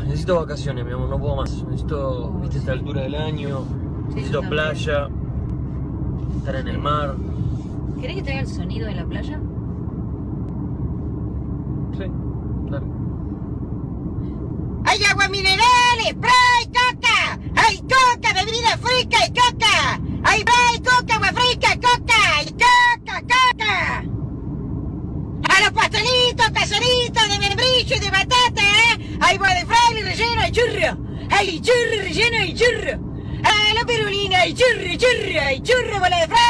Necesito vacaciones, mi amor, no puedo más. Necesito, viste, esta altura del año. Sí, Necesito yo playa, estar en el mar. ¿Querés que te haga el sonido de la playa? Sí, dale. ¡Hay agua mineral, spray, coca! ¡Hay coca, bebida fresca y coca! ¡Hay spray, coca, agua fresca, coca! ¡Y coca, coca! ¡A los pastelitos caseritos de membrillo y de batata, ¡hay bola de fraile relleno y churro! ¡Hay churro relleno y churro! ¡A la perulina y churro, churro! ¡Hay churro, bola de fraile!